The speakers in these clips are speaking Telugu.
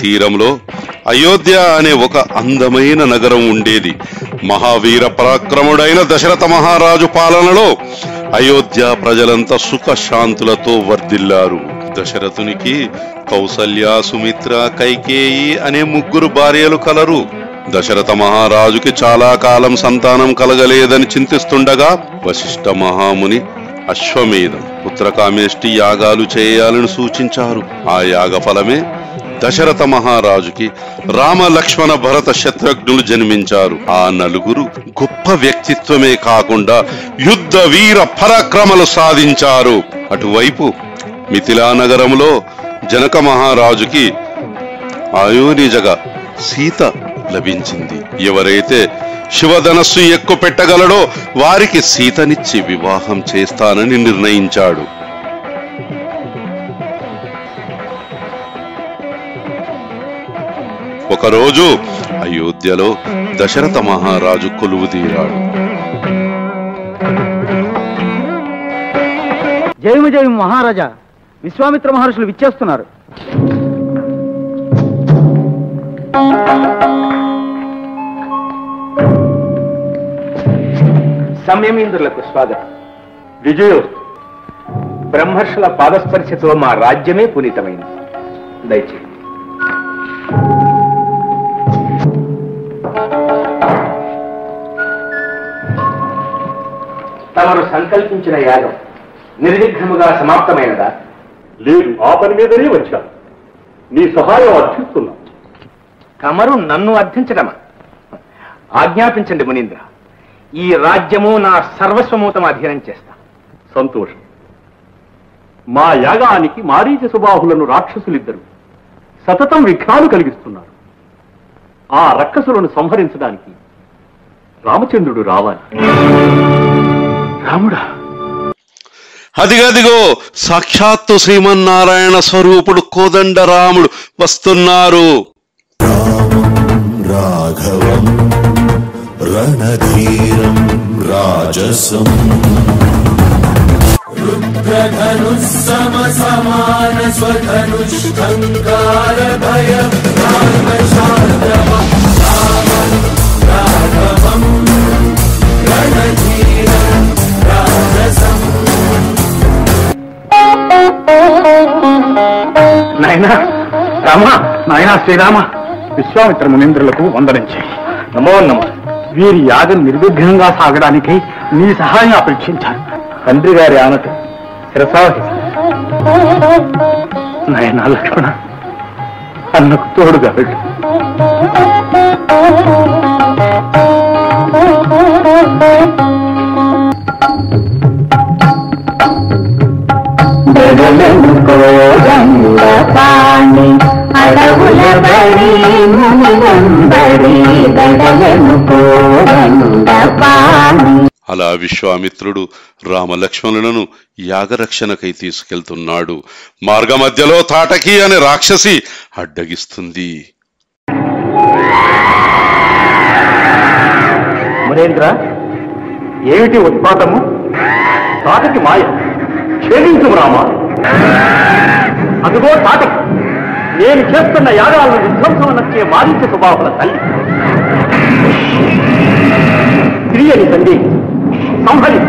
తీరంలో అయోధ్య అనే ఒక అందమైన నగరం ఉండేది. మహావీర పరాక్రముడైన దశరథ మహారాజు పాలనలో అయోధ్య ప్రజలంతా సుఖశాంతులతో వర్ధిల్లారు. దశరథునికి కౌసల్య, సుమిత్ర, కైకేయి అనే 3 భార్యలు కలరు. దశరథ మహారాజుకి చాలా కాలం సంతానం కలగలేదని చింతిస్తుండగా వశిష్ఠ మహాముని అశ్వమేధం, పుత్రకామేష్టి యాగాలు చేయాలని సూచించారు. ఆ యాగ ఫలమే దశరథ మహారాజుకి రామ, లక్ష్మణ, భరత, శత్రుఘ్నులు జన్మించారు. ఆ నలుగురు గొప్ప వ్యక్తిత్వమే కాకుండా యుద్ధ వీర పరాక్రమలు సాధించారు. అటువైపు మిథిలా నగరంలో జనక మహారాజుకి ఆయోనిజగా సీత లభించింది. ఎవరైతే శివధనస్సు ఎక్కువ పెట్టగలడో వారికి సీతనిచ్చి వివాహం చేస్తానని నిర్ణయించాడు. ఒకరోజు అయోధ్యలో దశరథ మహారాజు కొలువుదీరాడు. జయము జయము మహారాజా, విశ్వామిత్ర మహర్షులు విచ్చేస్తున్నారు. సంయమీంద్రులకు స్వాగతం. విజయోస్తు. బ్రహ్మర్షుల పాదస్పర్శతో మా రాజ్యమే పునీతమైంది. దయచేసి. తమరు సంకల్పించిన యాగం నిర్విఘ్నముగా సమాప్తమైనదా? లేదు, ఆ పని మీదనే వచ్చాను. నీ సహాయం అర్థిస్తున్నా. తమరు నన్ను అర్థించడమా? ఆజ్ఞాపించండి మునీంద్ర. ఈ రాజ్యము నా సర్వస్వమూతం అధీనం చేస్తా. సంతోషం. మా యాగానికి మారీచ సుబాహులను రాక్షసులిద్దరు సతతం విఘ్నాలు కలిగిస్తున్నారు. ఆ రక్కసులను సంహరించడానికి రామచంద్రుడు రావాలి. రాముడా? అదిగదిగో సాక్షాత్తు శ్రీమన్నారాయణ స్వరూపుడు కోదండరాముడు వస్తున్నారు. రాఘవం రణధీరం రాజసం రుద్రధనుస్సమ సమాన స్వధనుష్కంకార భయం రాఘవం రణధీరం రాజసం. నాయనా రామ, నాయనా శ్రీరామ, విశ్వామిత్ర మునీంద్రులకు వందనించి. నమో నమో. వీరి యాగం నిర్విఘ్నంగా సాగడానికి నీ సహాయం అపేక్షించారు. తండ్రి గారి ఆనతి శిరసావహి. నాయనా లక్ష్మణ, అన్నకు తోడుగా వెళ్ళు. అలా విశ్వామిత్రుడు రామలక్ష్మణులను యాగరక్షణకై తీసుకెళ్తున్నాడు. మార్గ మధ్యలో తాటకి అనే రాక్షసి అడ్డగిస్తుంది. మునేంద్ర, ఏమిటి ఉత్పాతము? తాటకి మాయ. ఛేదించు రామా. అదిగో తాటకి, నేను చేస్తున్న యాగాలను విధ్వంసం నచ్చే మారీచ స్వభావాల తల్లి. స్త్రీయని తండ్రి సంహరి.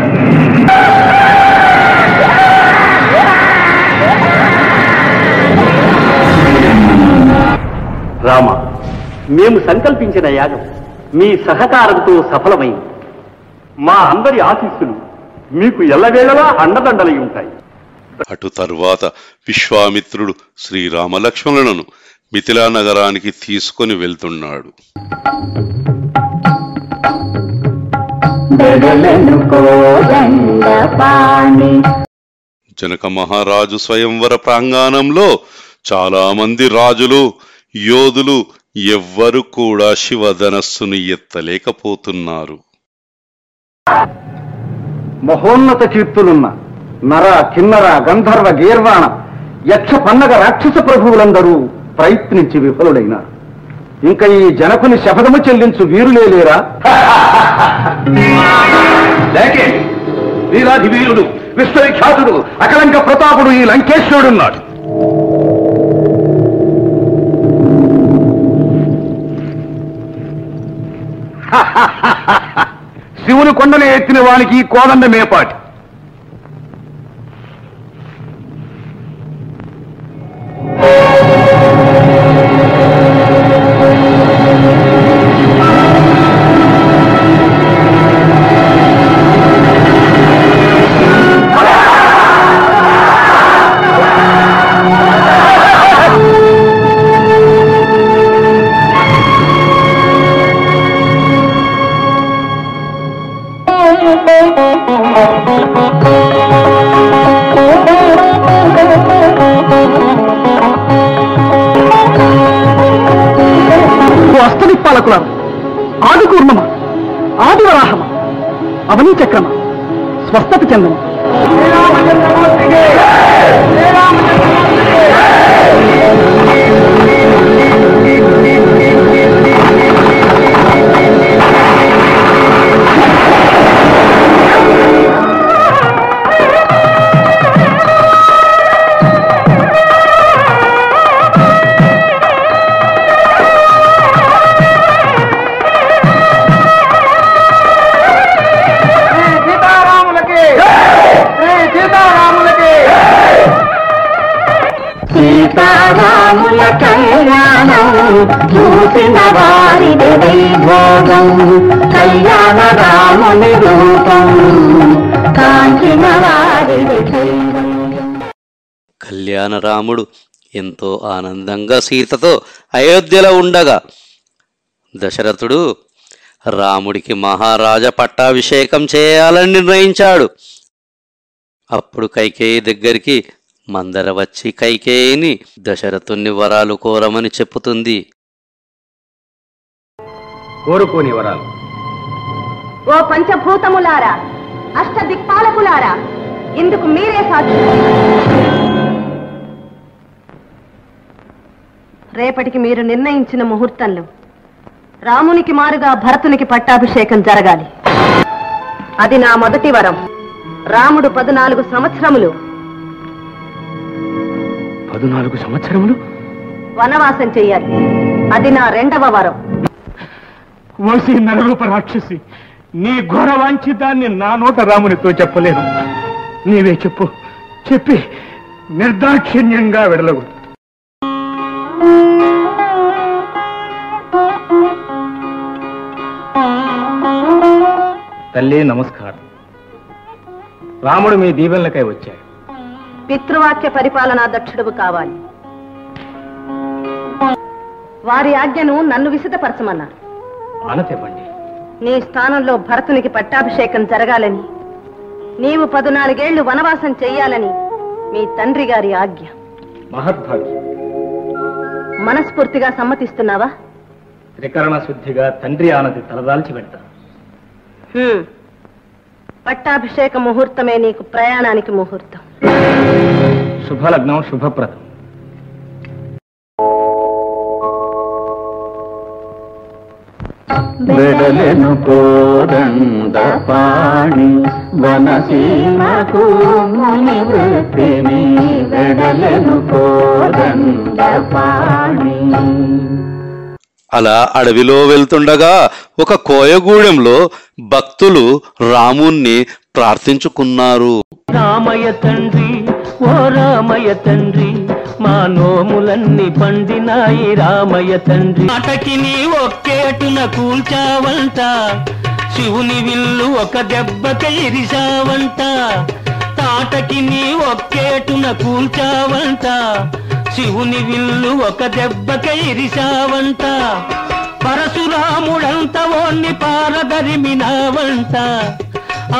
రామ, మేము సంకల్పించిన యాగం మీ సహకారంతో సఫలమైంది. మా అందరి ఆశీస్సులు మీకు ఎల్లవేళలా అండదండలై ఉంటాయి. అటు తరువాత విశ్వామిత్రుడు శ్రీరామలక్ష్మణులను మిథిలా నగరానికి తీసుకొని వెళ్తున్నాడు. జనక మహారాజు స్వయంవర ప్రాంగణంలో చాలా మంది రాజులు, యోధులు ఎవ్వరు కూడా శివధనస్సును ఎత్తలేకపోతున్నారు. మహోన్నత కీర్తులున్న నర, కిన్నర, గంధర్వ, గీర్వాణ, యక్ష, పన్నగ, రాక్షస ప్రభువులందరూ ప్రయత్నించి విఫలుడైనారు. ఇంకా ఈ జనకుని శపథము చెల్లించు వీరులే లేరా? లేకే, వీరాధి వీరుడు, విశ్వవిఖ్యాతుడు, అకలంక ప్రతాపుడు ఈ లంకేశ్వరుడున్నాడు. కొండనే ఎత్తిన వానికి కోదండ మేపాటి. అస్తని పాలకులారు, ఆది కూర్మమా, ఆది వరాహమా, అవనీ చక్రమా, స్వస్థత చెందమా. సీతారాముల కళ్యాణం చూసిన వారిది వైభోగం, కళ్యాణ రాముని రూపం కాంచిన వారిది కైవల్యం. కళ్యాణ రాముడు ఎంతో ఆనందంగా సీతతో అయోధ్యలో ఉండగా దశరథుడు రాముడికి మహారాజ పట్టాభిషేకం చేయాలని నిర్ణయించాడు. అప్పుడు కైకేయి దగ్గరికి మందర వచ్చి కైకేయిని దశరథుని వరాలు కోరమని చెప్పుతుంది. కోరుకోని వరాలు. ఓ పంచభూతములారా, అష్టదిక్పాలకులారా, ఇందుకు మీరే సాక్షి. రేపటికి మీరు నిర్ణయించిన ముహూర్తంలో రామునికి మారుగా భరతునికి పట్టాభిషేకం జరగాలి. అది నా మొదటి వరం. రాముడు 14 సంవత్సరములు 14 సంవత్సరములు వనవాసం చెయ్యాలి. అది నా రెండవ వరం. ఓసి నరరూప రాక్షసి, నీ ఘోర వాంఛితాన్ని నా నోట రామునితో చెప్పలేను. నీవే చెప్పు, చెప్పి నిర్దాక్షిణ్యంగా వెడలగు. తల్లి నమస్కారం. రాముడు మీ దీవెనలకై వచ్చాడు. పితృవాక్య పరిపాలనా దక్షుడు కావాలి. వారి ఆజ్ఞను నన్ను విసితపరచమన్నారు. ఆనతేవ్వండి. నీ స్థానంలో భరతునికి పట్టాభిషేకం జరగాలని, నీవు 14 ఏళ్లు వనవాసం చెయ్యాలని మీ తండ్రి గారి ఆజ్ఞ. మహద్భాగ్యం. మనస్ఫూర్తిగా సమ్మతిస్తున్నావా? త్రికరణ శుద్ధిగా తండ్రి ఆనతి తలదాల్చి పెడతా. పట్టాభిషేక ముహూర్తమే నీకు ప్రయాణానికి ముహూర్తం. శుభలగ్నం, శుభప్రదం. వెడలెను కోదండ పాణి వనసీమకు ముని వృత్తిని, వెడలెను కోదండ పాణి. అలా అడవిలో వెళ్తుండగా ఒక కోయగూడెంలో భక్తులు రాముణ్ణి ప్రార్థించుకున్నారు. రామయ్య తండ్రి, ఓ రామయ్య తండ్రి, మా నోములన్నీ పండినాయి రామయ్య తండ్రి. నాటకి నీ ఒక్కేటున కూల్చావంట, శివుని విల్లు ఒక దెబ్బకి ఇరిశావంట. తాటకి నీ ఒక్కేటున కూల్చావంట, శివుని విల్లు ఒక దెబ్బకి ఇరిశావంట. పరశురాముడంత ఓన్ని పారదరిమినావంట.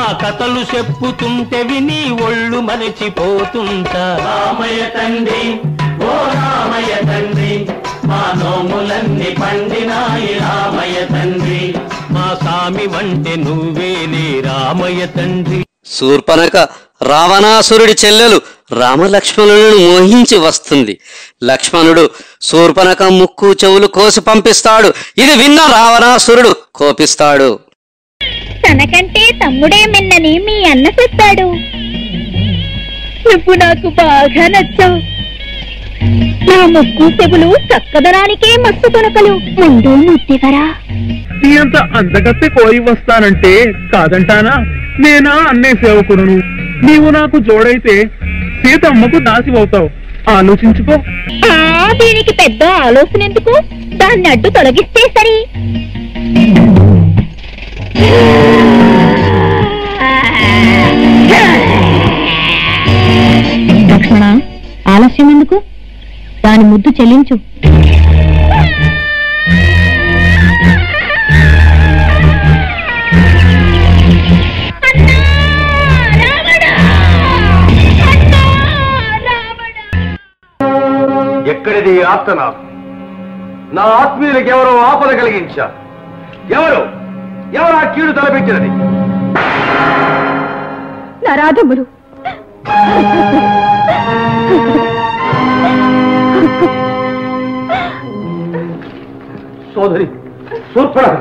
ఆ కథలు చెప్పుతుంటే విని ఒళ్ళు మరచిపోతుంటా. రామయ్య తండ్రి, ఓ రామయ్య తండ్రి, మా నోములన్నీ పండినాయి రామయ్య తండ్రి. మా సామి వంటే నువ్వేలే రామయ్య తండ్రి. శూర్పణఖ రావణాసురుడి చెల్లెలు రామలక్ష్మణులను మోహించి వస్తుంది. లక్ష్మణుడు శూర్పణఖ ముక్కు చెవులు కోసి పంపిస్తాడు. ఇది విన్న రావణాసురుడు కోపిస్తాడు. తనకంటే తమ్ముడే మిన్నని మీ అన్న చెప్పాడు. నువ్వు నాకు బాగా నచ్చావు. నా ముక్కు చెవులు చక్కదనానికే మస్తు కొనకలు ముందు ముద్దివరా. నీ అంత అందగత్తె కోరి వస్తానంటే కాదంటానా? నేనా అన్నే సేవకుడును. నీవు నాకు జోడైతే సీతమ్మకు దాసివవుతావు. ఆలోచించుకో. దీనికి పెద్ద ఆలోచన ఎందుకు? దాన్ని అడ్డు తొలగిస్తే సరి. లక్ష్మణ, ఆలస్యం ఎందుకు? దాని ముద్దు చెల్లించు. ఎక్కడిది ఆర్తనాదం? నా ఆత్మీయులకు ఎవరో ఆపద కలిగించారు. ఎవరు ఆ కీడు తలపెట్టినది? నరాధములు. సోదరి శూర్పణఖ,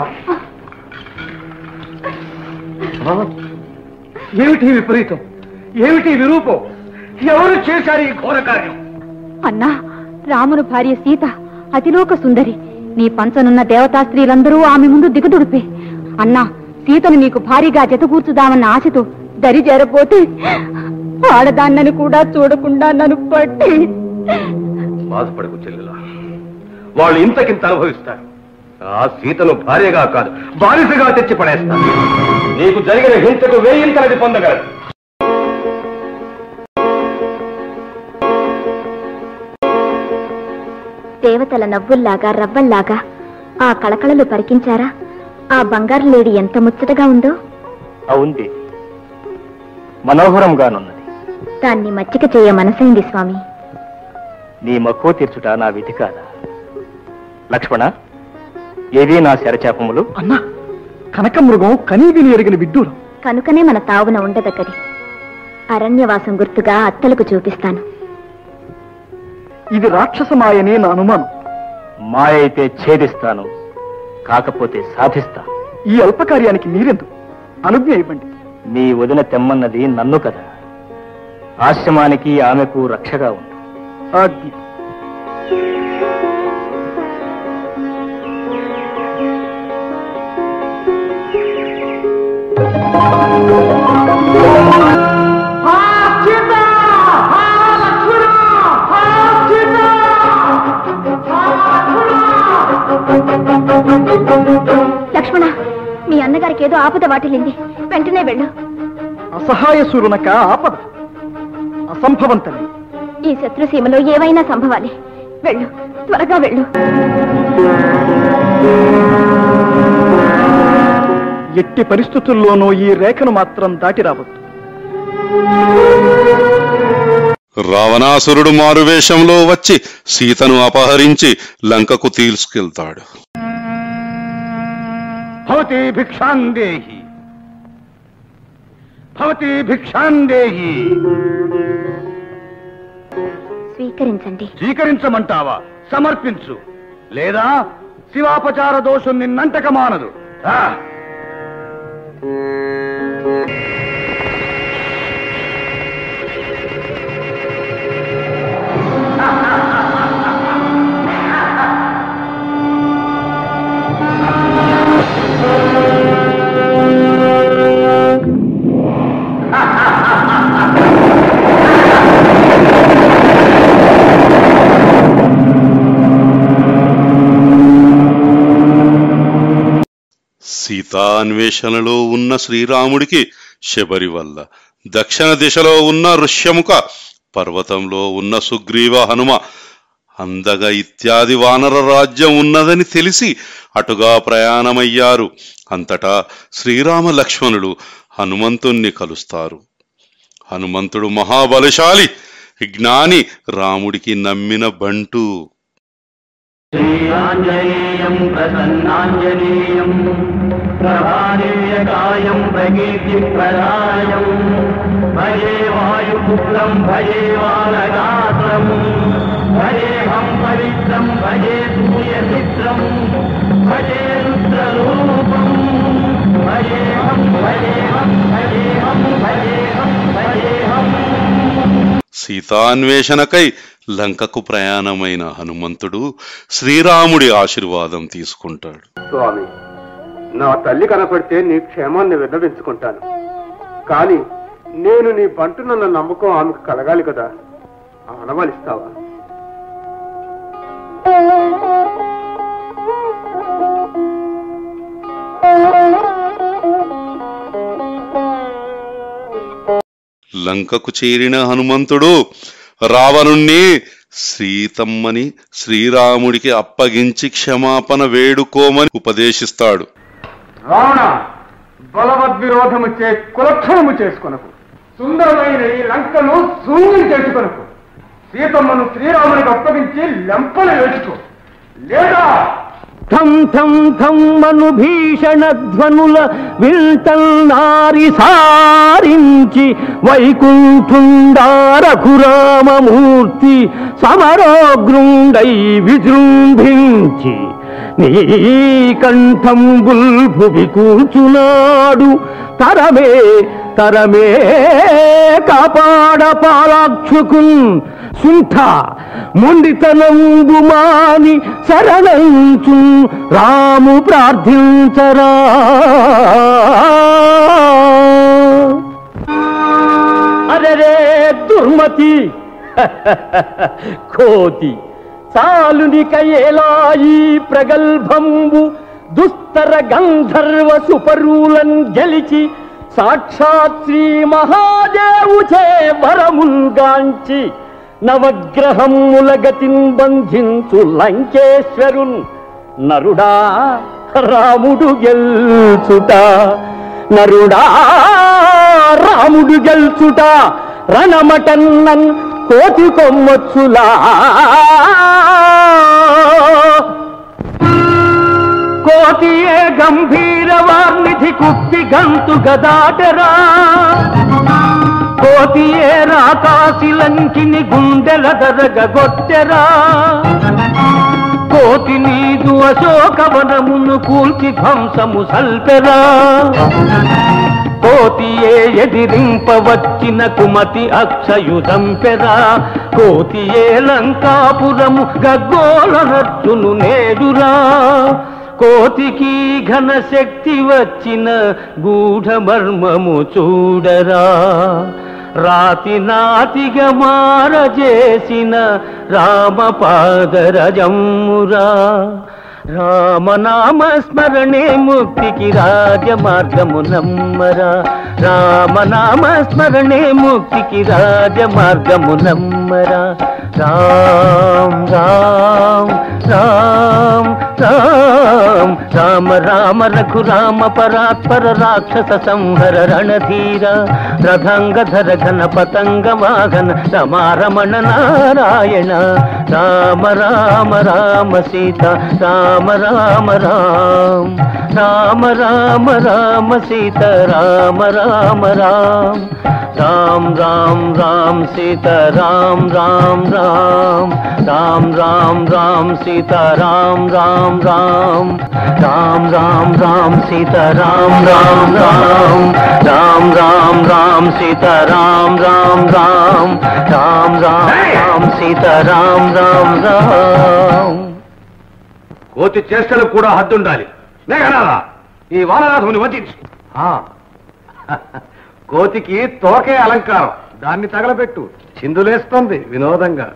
ఏమిటి విపరీతం? ఏమిటి విరూపం? ఎవరు చేశారు ఈ ఘోర కార్యం? అన్నా, రాముని భార్య సీత అతిలోక సుందరి. నీ పంచనున్న దేవతా స్త్రీలందరూ ఆమె ముందు దిగదుడిపే. అన్నా, సీతను నీకు భారీగా జతకూర్చుదామన్న ఆశతో దరి చేరపోతే ఆడదాన్నని కూడా చూడకుండా నన్ను పట్టి. బాధపడకు చెల్లెలా, వాళ్ళు ఇంతకింత అనుభవిస్తారు. ఆ సీతను భార్యగా కాదు, బానిసగా తెచ్చి పడేస్తారు. నీకు జరిగిన హింసకు వేయింతలది పొందగలరు. దేవతల నవ్వుల్లాగా రవ్వల్లాగా ఆ కళకళలు పరికించారా? ఆ బంగారు లేడి ఎంత ముచ్చటగా ఉందో. అవుంది, మనోహరంగానున్నది. దాన్ని మచ్చిక చేయ మనసైంది స్వామి. నీ మక్కువ తీర్చుట నా విధి కాదా? లక్ష్మణ, ఏవి నా శరచాపములు? అన్నా, కనకమృగం కనీవిని ఎరిగిన విడ్డూరం కనుకనే మన తావున ఉండదగ్గది. అరణ్యవాసం గుర్తుగా అత్తలకు చూపిస్తాను. ఇది రాక్షస మాయనే నా అనుమానం. మాయ అయితే ఛేదిస్తాను, కాకపోతే సాధిస్తా. ఈ అల్పకార్యానికి మీరెందుకు? అనుజ్ఞ ఇవ్వండి. నీ వదిన తెమ్మన్నది నన్ను కదా. ఆశ్రమానికి ఆమెకు రక్షగా ఉంది. ఆజ్ఞ. లక్ష్మణ, మీ అన్నగారికి ఏదో ఆపద వాటిల్లింది. వెంటనే వెళ్ళు. అసహాయ సూరునక ఆపద అసంభవం తల్లి. ఈ శత్రుసీమలో ఏవైనా సంభవాలే. వెళ్ళు, త్వరగా వెళ్ళు. ఎట్టి పరిస్థితుల్లోనూ ఈ రేఖను మాత్రం దాటి రావద్దు. రావణాసురుడు మారువేషంలో వచ్చి సీతను అపహరించి లంకకు తీసుకెళ్తాడు. భవతి భిక్షాందేహి, భవతి భిక్షాందేహి. స్వీకరించండి. స్వీకరించమంటావా? సమర్పించు, లేదా శివాపచార దోషం నిన్నంటక మానదు. సీతా అన్వేషణలో ఉన్న శ్రీరాముడికి శబరి వల్ల, దక్షిణ దిశలో ఉన్న ఋష్యముఖ, పర్వతంలో ఉన్న సుగ్రీవ, హనుమ, అందగ ఇత్యాది వానర రాజ్యం ఉన్నదని తెలిసి అటుగా ప్రయాణమయ్యారు. అంతటా శ్రీరామ లక్ష్మణులు హనుమంతుణ్ణి కలుస్తారు. హనుమంతుడు మహాబలశాలి, జ్ఞాని, రాముడికి నమ్మిన బంటు. శ్రీరాంజనేయం ప్రసన్నాంజనేయం ప్రభాదివ్యకాయం ప్రకీర్తిప్రదాయం భజే వాయుపుత్రం భజే వానగాత్రం భజేహం పవిత్రం భజే సూర్యమిత్రం భజే రుద్రరూపం భజేహం భజేహం భజేహం భజేహం భజేహం. సీతాన్వేషణకై లంకకు ప్రయాణమైన హనుమంతుడు శ్రీరాముడి ఆశీర్వాదం తీసుకుంటాడు. స్వామి, నా తల్లి కనపడితే నీ క్షేమాన్ని విన్నవించుకుంటాను. కానీ నేను నీ బంటునన్న నమ్మకం ఆమెకు కలగాలి కదా, ఆనవాలిస్తావా? లంకకు చేరిన హనుమంతుడు రావణుణ్ణి సీతమ్మని శ్రీరాముడికి అప్పగించి క్షమాపణ వేడుకోమని ఉపదేశిస్తాడు. రావణ, బలవద్విరోధము చే కులక్షణము చేసుకొనకు, సుందరమైన ఈ లంకను శూన్యం చేసుకొనకు, సీతమ్మను శ్రీరామునికి అప్పగించి లెంపలు వేసుకో, లేదా ఠం ఠం ఠం మను భీషణ ధ్వనుల వింటన్నారి సారించి వైకుంఠుండా రఘురామమూర్తి సమరోగ్రుండై విజృంభించి నీ కంఠంబుల్ భువి కూర్చున్నాడు. తరమే తరమే కాపాడ పాలాక్షుకున్ సుంఠ మొండితనంబు మాని శరణంచు రాము ప్రార్థించరా. అరే దుర్మతి కోతి చాలునిక ఏలాయి ప్రగల్భంబు దుస్తర గంధర్వ సుపరులన్ గెలిచి సాక్షాత్ శ్రీ మహాదేవుచే వరముల్గాంచి నవగ్రహముల గతిన్ బంధించు లంకేశ్వరున్ నరుడా రాముడు గెల్చుట, నరుడా రాముడు గెల్చుట రణమటన్నన్ కోతి కొమ్మొచ్చులా. కోతియే గంభీర వార్నిధి కుప్పి గంతు గదాటరా, కోతియే రాకాసి లంకిని గుండెల దరగొట్టెరా, కోతి నీదు అశోకవనమును కూల్చి ధ్వంసము సల్పెరా, కోతియే ఎదిరింపవచ్చిన కుమతి అక్షయుదంపెరా, కోతియే లంకాపురము గగ్గోలనర్చును నేడురా, కోతికి ఘన శక్తి వచ్చిన గూఢ మర్మము చూడరా, రాతి నాతిగా మారజేసిన రామపాదరజమ్మురా. రామనామ స్మరణే ముక్తికి రాజమార్గము నమ్మరా, రామనామ స్మరణే ముక్తికి రాజమార్గము నమ్మరా. రామ్ రామ్ రామ్ రామ్ రామ రామ రఘురామ పరాత్పర రాక్షస సంహర రణధీర, రథంగధర ఘన పతంగ వాహన రమారమణ నారాయణ. రామ రామ రామ సీత రామ రామ రామ, రామ రామ రామ సీత రామ రామ రామ, రామ రామ రామ సీత రామ రామ రామ, రామ రామ రామ సీత రామ రామ రామ, రామ రామ రామ సీత రామ రామ రామ, రామ రామ రామ సీత రామ రామ రామ, రామ రామ రామ సీత రామ రామ రామ. కోతి చేష్టలు కూడా హద్దుండాలి. ఈ వానరాధుని వధించు. కోతికి తోకే అలంకారం, దాన్ని తగలబెట్టు, చిందులేస్తోంది వినోదంగా.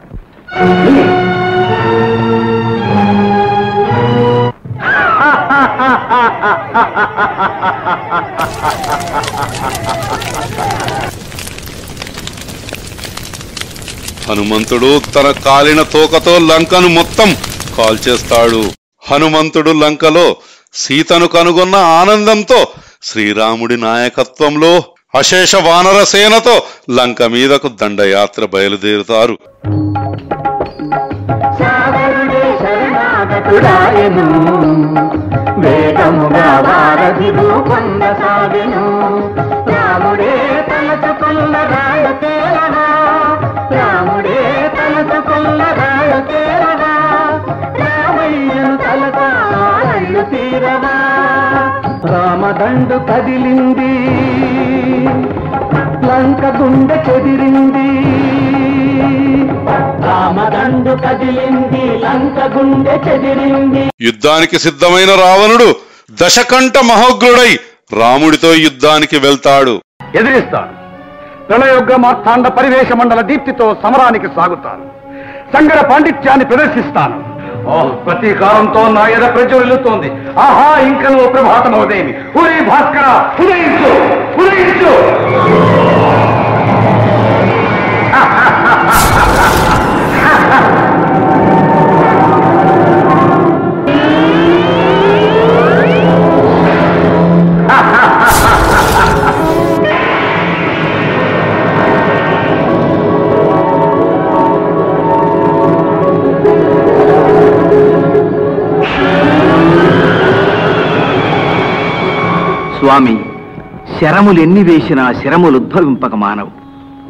హనుమంతుడు తన కాలిన తోకతో లంకను మొత్తం కాల్చేస్తాడు. హనుమంతుడు లంకలో సీతను కనుగొన్న ఆనందంతో శ్రీరాముడి నాయకత్వంలో అశేష వానర సేనతో లంక మీదకు దండయాత్ర బయలుదేరుతారు. వేగముగా వారధి రూపొందసాగెను, రాముడే తలచుకున్న రాయ తేలవా, రాముడే తలచుకున్న రాయ తేలవా, రామయ్యను తలకాళ్ళు తీరవా. రామదండు కదిలింది, లంక గుండె చెదిరింది, రామదండు కదిలింది, లంక గుండె చెదిరింది. యుద్ధానికి సిద్ధమైన రావణుడు దశకంఠ మహోగ్రుడై రాముడితో యుద్ధానికి వెళ్తాడు. ఎదిరిస్తాను. ప్రళయోగ మార్తాండ పరివేశ మండల దీప్తితో సమరానికి సాగుతాను. సంగర పాండిత్యాన్ని ప్రదర్శిస్తాను. ప్రతీకారంతో నా ఎద ప్రజ్వలిల్లుతోంది. ఆహా, ఇంకనూ ప్రభాతమోదేమి. ఉదయ భాస్కర, ఉదయించు, ఉదయించు. స్వామి, శరములెన్ని వేసినా శరములుద్భవింపక మానవు.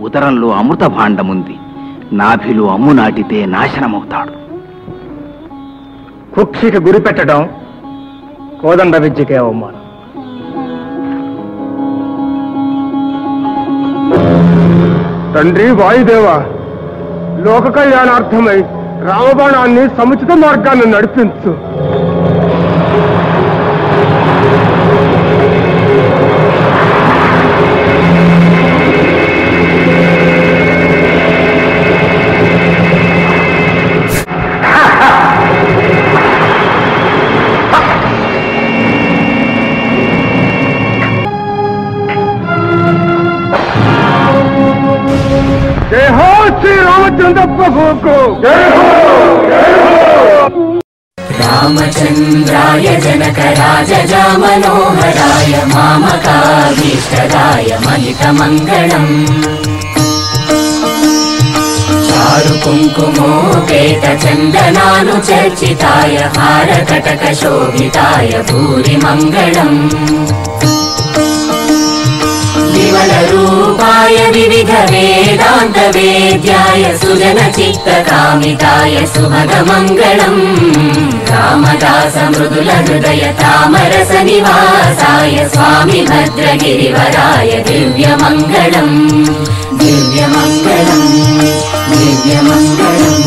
ఉదరంలో అమృత భాండముంది. నాభిలో అమ్ము నాటితే నాశనమవుతాడు. కుక్షికి గురి పెట్టడం కోదండ విద్యకే అవమానం. తండ్రి వాయుదేవ, లోక కళ్యాణార్థమై రామబాణాన్ని సముచిత మార్గాన్ని నడిపించు. जय हो श्री रामचंद्र प्रभु को जय हो, जय हो। रामचंद्राय जनकराजजा मनोहराय मामकाभीष्टदाय महितमङ्गलम् चारु कुङ्कुमोपेत चन्दनानुचर्चिताय हारकटकशोभिताय भूरिमङ्गलम् विमलरूपाय विविध वेदान्त वेद्याय सुजन चित्तकामिताय सुभगमङ्गलम् रामदास मृदुल हृदय तामरस निवासाय स्वामी भद्रगिरिवराय दिव्यमङ्गलम् दिव्यमङ्गलम् दिव्यमङ्गलम्।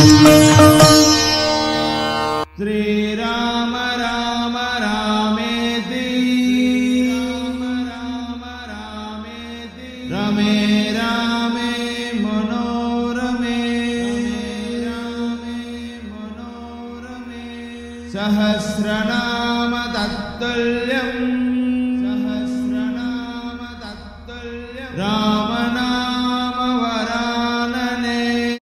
श्रीराम राम रामेति रमे रामे मनोरमे सहस्रनाम तत्तुल्यम्